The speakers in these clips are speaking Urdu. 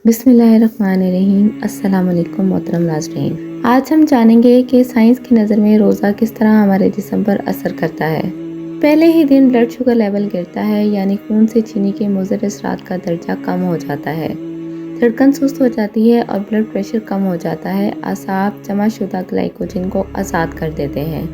بسم اللہ الرحمن الرحیم۔ السلام علیکم محترم ناظرین، آج ہم جانیں گے کہ سائنس کی نظر میں روزہ کس طرح ہمارے جسم پر اثر کرتا ہے۔ پہلے ہی دن بلڈ شوگر لیول گرتا ہے، یعنی خون سے چینی کے مضر اثرات کا درجہ کم ہو جاتا ہے، دھڑکن سست ہو جاتی ہے اور بلڈ پریشر کم ہو جاتا ہے۔ اعصاب جمع شدہ گلائکوجن کو آزاد کر دیتے ہیں،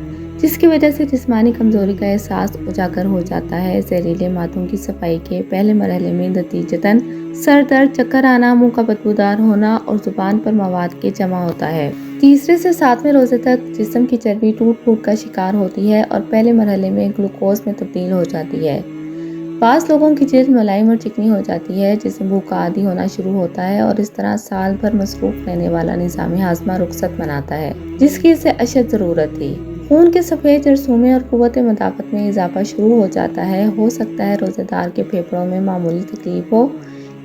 جس کی وجہ سے جسمانی کمزوری کا احساس اجاگر ہو جاتا ہے۔ زہریلے مادوں کی صفائی کے پہلے مرحلے میں نتیجتاً سر درد، چکر آنا، منہ کا بدبودار ہونا اور زبان پر مواد کے جمع ہوتا ہے۔ تیسرے سے ساتویں روزے تک جسم کی چربی ٹوٹ پھوٹ کا شکار ہوتی ہے اور پہلے مرحلے میں گلوکوز میں تبدیل ہو جاتی ہے۔ بعض لوگوں کی جلد ملائم اور چکنی ہو جاتی ہے، جسم بھوک کا عادی ہونا شروع ہوتا ہے اور اس طرح سال بھر مصروف رہنے والا نظام ہاضمہ رخصت مناتا ہے، جس کی اسے اشد ضرورت تھی۔ خون کے سفید جرثومے اور قوت مدافعت میں اضافہ شروع ہو جاتا ہے۔ ہو سکتا ہے روزے دار کے پھیپھڑوں میں معمولی تکلیف ہو،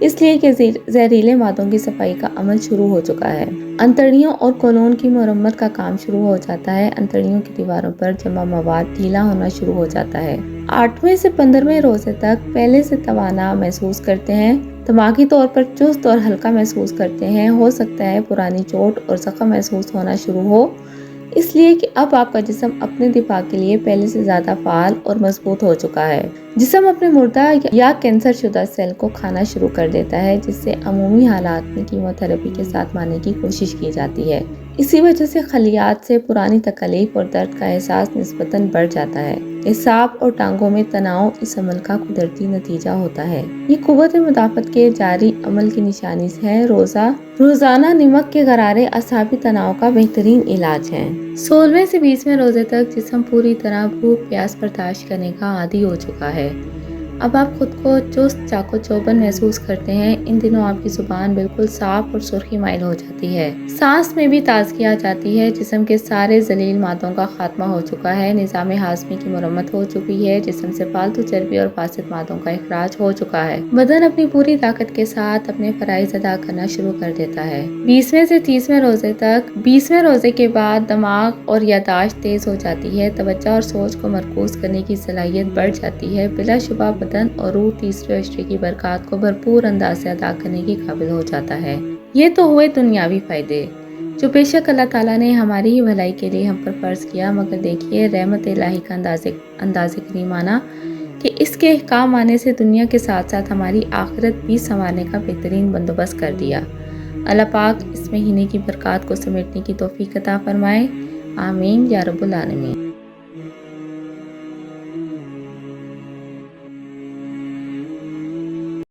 اس لیے کہ زہریلے مادوں کی صفائی کا عمل شروع ہو چکا ہے۔ انتڑیوں اور کولون کی مرمت کا کام شروع ہو جاتا ہے۔ انتڑیوں کی دیواروں پر جمع مواد ڈھیلا ہونا شروع ہو جاتا ہے۔ 8ویں سے 15ویں روزے تک پہلے سے توانا محسوس کرتے ہیں، دماغی طور پر چست اور ہلکا محسوس کرتے ہیں۔ ہو سکتا ہے پرانی چوٹ اور زخم محسوس ہونا شروع ہو، اس لیے کہ اب آپ کا جسم اپنے دفاع کے لیے پہلے سے زیادہ فعال اور مضبوط ہو چکا ہے۔ جسم اپنے مردہ یا کینسر شدہ سیل کو کھانا شروع کر دیتا ہے، جس سے عمومی حالات میں کیموتھراپی کے ساتھ مارنے کی کوشش کی جاتی ہے۔ اسی وجہ سے خلیات سے پرانی تکلیف اور درد کا احساس نسبتاً بڑھ جاتا ہے۔ اعصاب اور ٹانگوں میں تناؤ اس عمل کا قدرتی نتیجہ ہوتا ہے۔ یہ قوت مدافعت کے جاری عمل کی نشانی ہے۔ روزانہ نمک کے غرارے اعصابی تناؤ کا بہترین علاج ہیں۔ 16ویں سے 20ویں روزے تک جسم پوری طرح بھوک پیاس برداشت کرنے کا عادی ہو چکا ہے۔ اب آپ خود کو چست چاق و چوبند محسوس کرتے ہیں۔ ان دنوں آپ کی زبان بالکل صاف اور سرخی مائل ہو جاتی ہے۔ سانس میں بھی تازگی آ جاتی ہے۔ جسم کے سارے ذلیل مادوں کا خاتمہ ہو چکا ہے۔ نظام ہاضمے کی مرمت ہو چکی ہے۔ جسم سے فالتو چربی اور فاسد مادوں کا اخراج ہو چکا ہے۔ بدن اپنی پوری طاقت کے ساتھ اپنے فرائض ادا کرنا شروع کر دیتا ہے۔ 20ویں سے 30ویں روزے تک 20ویں روزے کے بعد دماغ اور یادداشت تیز ہو جاتی ہے۔ توجہ اور سوچ کو مرکوز کرنے کی صلاحیت بڑھ جاتی ہے۔ بلا شبہ بدن اور روح تیسرے عشرے کی برکات کو بھرپور انداز سے ادا کرنے کے قابل ہو جاتا ہے۔ یہ تو ہوئے دنیاوی فائدے، جو بے شک اللہ تعالیٰ نے ہماری ہی بھلائی کے لیے ہم پر فرض کیا، مگر دیکھیے رحمت الہی کا انداز کریمانہ کہ اس کے احکام آنے سے دنیا کے ساتھ ساتھ ہماری آخرت بھی سنوارنے کا بہترین بندوبست کر دیا۔ اللہ پاک اس مہینے کی برکات کو سمیٹنے کی توفیق عطا فرمائے، آمین یا رب العالمین۔